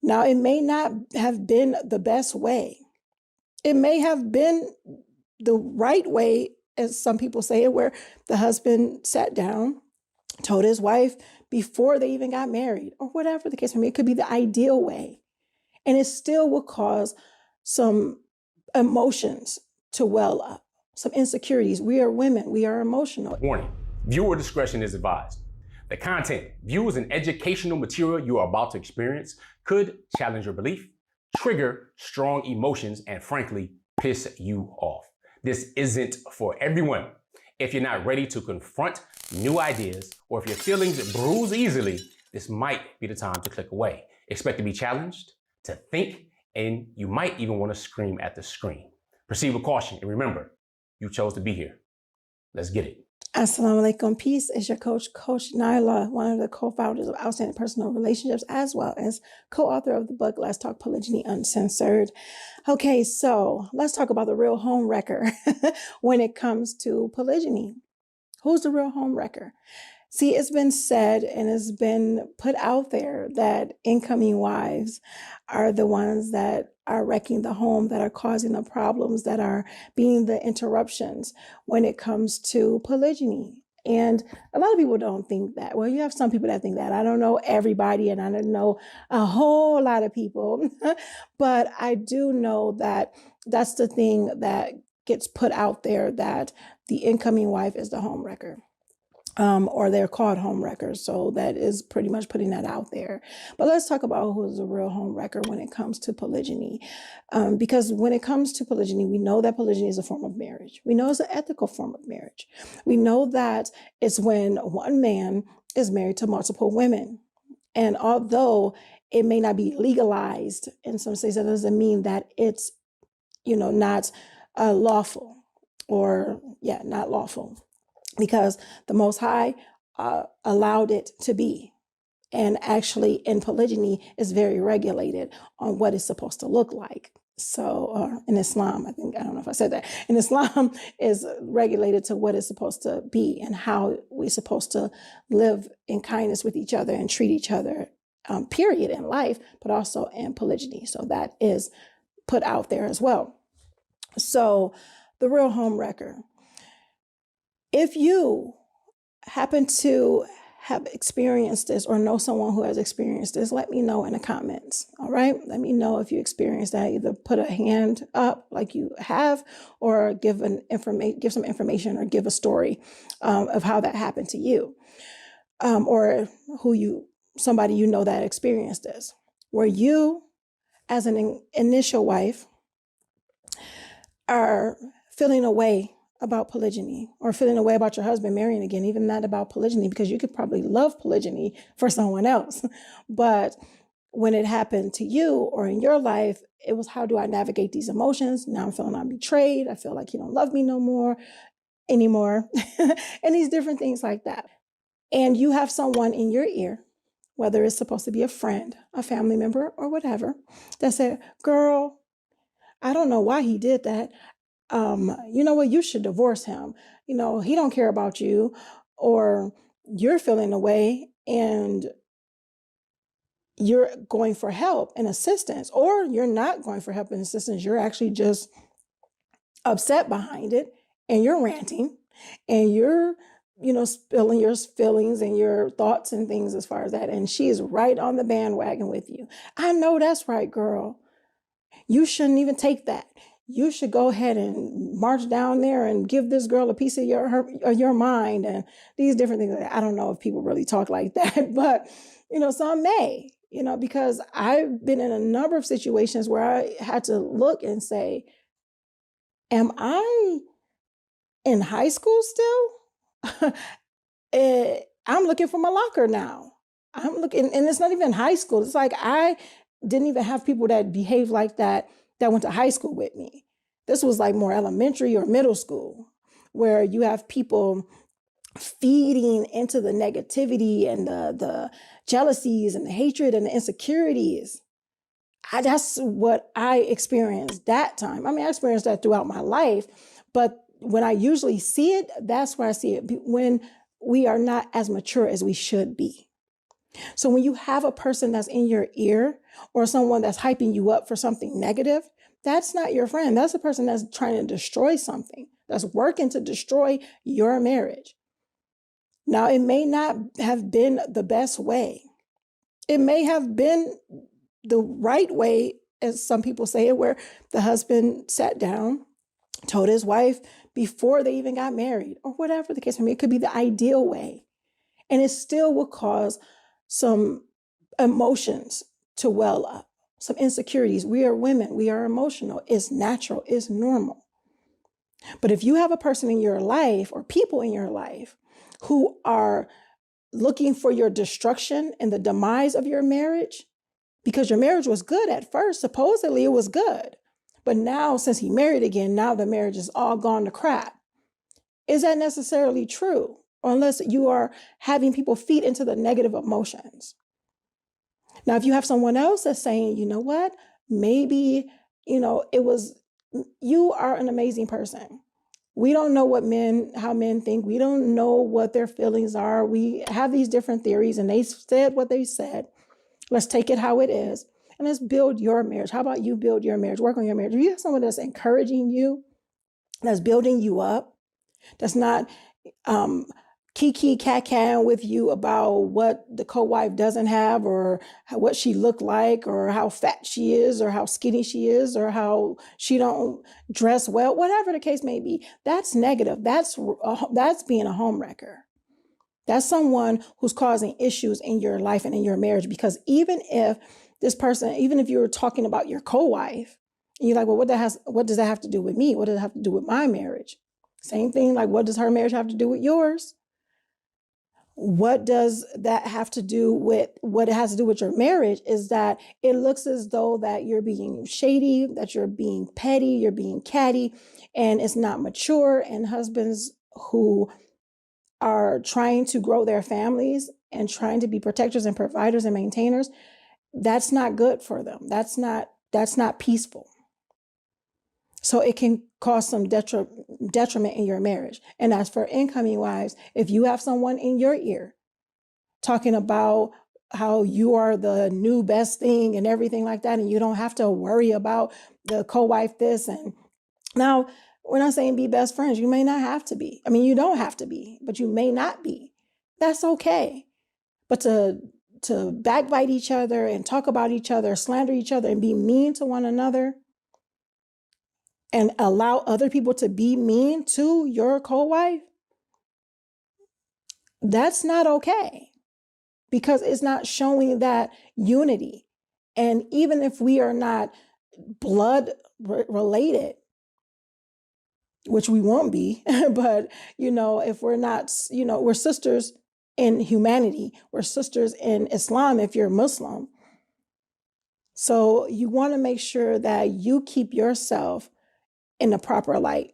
Now, it may not have been the best way. It may have been the right way, as some people say it, where the husband sat down, told his wife before they even got married, or whatever the case may be. It could be the ideal way. And it still will cause some emotions to well up, some insecurities. We are women, we are emotional. Warning, viewer discretion is advised. The content, viewed as an educational material you are about to experience, could challenge your belief, trigger strong emotions, and frankly, piss you off. This isn't for everyone. If you're not ready to confront new ideas, or if your feelings bruise easily, this might be the time to click away. Expect to be challenged, to think, and you might even want to scream at the screen. Proceed with caution, and remember, you chose to be here. Let's get it. Assalamu alaikum. Peace. Is your coach, Coach Nyla, one of the co-founders of Outstanding Personal Relationships, as well as co-author of the book, Let's Talk Polygyny Uncensored. Okay, so let's talk about the real home wrecker when it comes to polygyny. Who's the real home wrecker? See, it's been said and it's been put out there that incoming wives are the ones that are wrecking the home, that are causing the problems, that are being the interruptions when it comes to polygyny. And a lot of people don't think that. Well, you have some people that think that. I don't know everybody, and I don't know a whole lot of people, but I do know that that's the thing that gets put out there, that the incoming wife is the home wrecker. Or they're called home wreckers. So that is pretty much putting that out there. But let's talk about who's a real home wrecker when it comes to polygyny. Because when it comes to polygyny, we know that polygyny is a form of marriage. We know it's an ethical form of marriage. We know that it's when one man is married to multiple women. And although it may not be legalized in some states, that doesn't mean that it's, not lawful, or not lawful. Because the Most High allowed it to be. And actually in polygyny is very regulated on what it's supposed to look like. So in Islam, I don't know if I said that, in Islam is regulated to what it's supposed to be and how we're supposed to live in kindness with each other and treat each other, period, in life, but also in polygyny. So that is put out there as well. So the real home wrecker. If you happen to have experienced this or know someone who has experienced this, let me know in the comments. All right. Let me know if you experienced that. Either put a hand up like you have, or give some information, or give a story of how that happened to you, or somebody you know that experienced this. Where you, as an initial wife, are feeling a way about polygyny, or feeling a way about your husband marrying again, even not about polygyny, because you could probably love polygyny for someone else. But when it happened to you or in your life, it was, how do I navigate these emotions? Now I'm feeling I'm betrayed. I feel like you don't love me no more anymore. And these different things like that. And you have someone in your ear, whether it's supposed to be a friend, a family member, or whatever, that said, girl, I don't know why he did that. You know what, you should divorce him. He don't care about you. Or you're feeling away and you're going for help and assistance, or you're not going for help and assistance. You're actually just upset behind it, and you're ranting, and you're, spilling your feelings and your thoughts and things as far as that. And she's right on the bandwagon with you. I know that's right, girl. You shouldn't even take that. You should go ahead and march down there and give this girl a piece of your mind, and these different things. I don't know if people really talk like that, but, some may, because I've been in a number of situations where I had to look and say, am I in high school still? I'm looking for my locker now. I'm looking, and it's not even high school. It's like I didn't even have people that behaved like that went to high school with me. This was like more elementary or middle school, where you have people feeding into the negativity and the jealousies and the hatred and the insecurities. That's what I experienced that time. I mean, I experienced that throughout my life, but when I usually see it, that's where I see it, when we are not as mature as we should be. So when you have a person that's in your ear or someone that's hyping you up for something negative, that's not your friend. That's a person that's trying to destroy something, that's working to destroy your marriage. Now, it may not have been the best way. It may have been the right way, as some people say it, where the husband sat down, told his wife before they even got married, or whatever the case may be. It could be the ideal way. And it still will cause some emotions to well up, some insecurities. We are women, we are emotional. It's natural, it's normal. But if you have a person in your life or people in your life who are looking for your destruction and the demise of your marriage, because your marriage was good at first, supposedly it was good. But now, since he married again, now the marriage is all gone to crap. Is that necessarily true? Or unless you are having people feed into the negative emotions. Now, if you have someone else that's saying, you know what, maybe, you are an amazing person. We don't know how men think. We don't know what their feelings are. We have these different theories and they said what they said. Let's take it how it is and let's build your marriage. How about you build your marriage, work on your marriage? If you have someone that's encouraging you, that's building you up, that's not kiki cat with you about what the co-wife doesn't have or what she looked like or how fat she is or how skinny she is or how she don't dress well, whatever the case may be, that's negative. That's being a homewrecker. That's someone who's causing issues in your life and in your marriage, because even if you're talking about your co-wife and you're like, well, what does that have to do with me? What does it have to do with my marriage? Same thing, like, what does her marriage have to do with yours? What does that have to do with what it has to do with your marriage is that it looks as though that you're being shady, that you're being petty, you're being catty, and it's not mature. And husbands who are trying to grow their families and trying to be protectors and providers and maintainers, that's not good for them. That's not peaceful. So it can cause some detriment in your marriage. And as for incoming wives, if you have someone in your ear talking about how you are the new best thing and everything like that, and you don't have to worry about the co-wife this, and now we're not saying be best friends. You may not have to be. I mean, you don't have to be, but you may not be. That's okay. But to backbite each other and talk about each other, slander each other, and be mean to one another, and allow other people to be mean to your co-wife, that's not okay, because it's not showing that unity. And even if we are not blood related, which we won't be, but, if we're not, we're sisters in humanity, we're sisters in Islam if you're Muslim. So you want to make sure that you keep yourself in the proper light.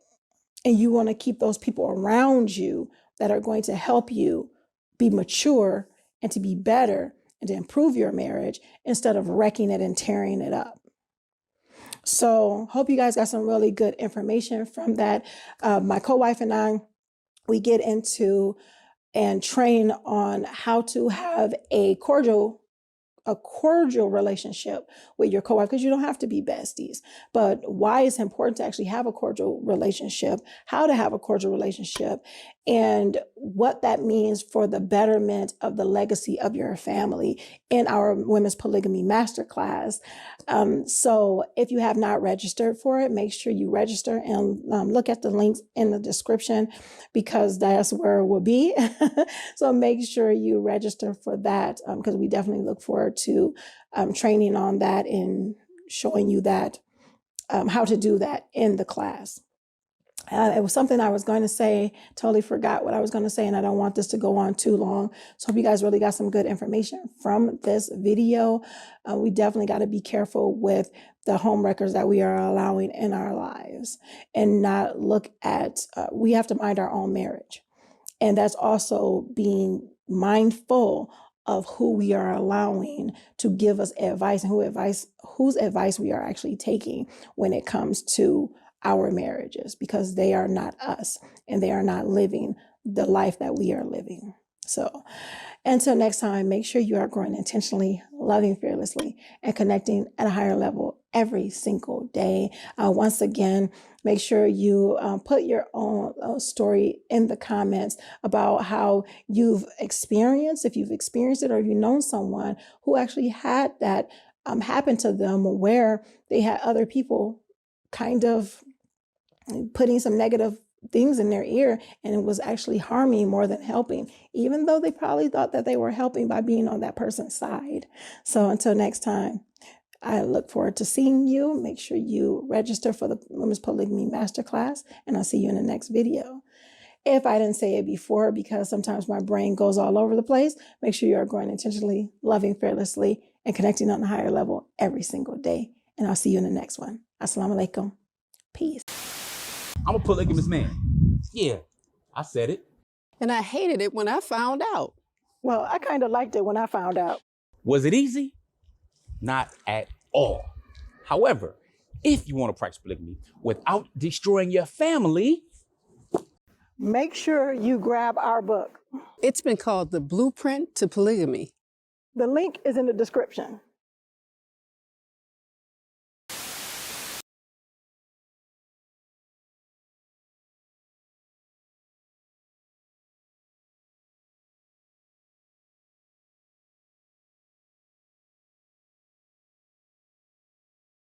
And you want to keep those people around you that are going to help you be mature and to be better and to improve your marriage instead of wrecking it and tearing it up. So hope you guys got some really good information from that. My co-wife and I, we get into and train on how to have a cordial relationship with your co-wife, because you don't have to be besties, but why it's important to actually have a cordial relationship, how to have a cordial relationship, and what that means for the betterment of the legacy of your family in our Women's Polygamy Masterclass. So if you have not registered for it, make sure you register and look at the links in the description, because that's where it will be. So make sure you register for that, because we definitely look forward to training on that and showing you that how to do that in the class. It was something I was going to say, totally forgot what I was going to say, and I don't want this to go on too long. So hope you guys really got some good information from this video. We definitely got to be careful with the home wreckers that we are allowing in our lives, and not look at, we have to mind our own marriage. And that's also being mindful of who we are allowing to give us advice and whose advice we are actually taking when it comes to our marriages, because they are not us and they are not living the life that we are living. So Until next time, make sure you are growing intentionally, loving fearlessly, and connecting at a higher level every single day. Once again, make sure you put your own story in the comments about how you've experienced, if you've experienced it, or if you know someone who actually had that happen to them, where they had other people kind of putting some negative things in their ear, and it was actually harming more than helping, even though they probably thought that they were helping by being on that person's side. So until next time, I look forward to seeing you. Make sure you register for the Women's Polygamy Masterclass, and I'll see you in the next video. If I didn't say it before, because sometimes my brain goes all over the place, make sure you are growing intentionally, loving fearlessly, and connecting on a higher level every single day. And I'll see you in the next one. Assalamu alaikum. Peace. I'm a polygamous man. Yeah, I said it. And I hated it when I found out. Well, I kind of liked it when I found out. Was it easy? Not at all. However, if you want to practice polygamy without destroying your family, Make sure you grab our book. It's been called The Blueprint to Polygamy. The link is in the description.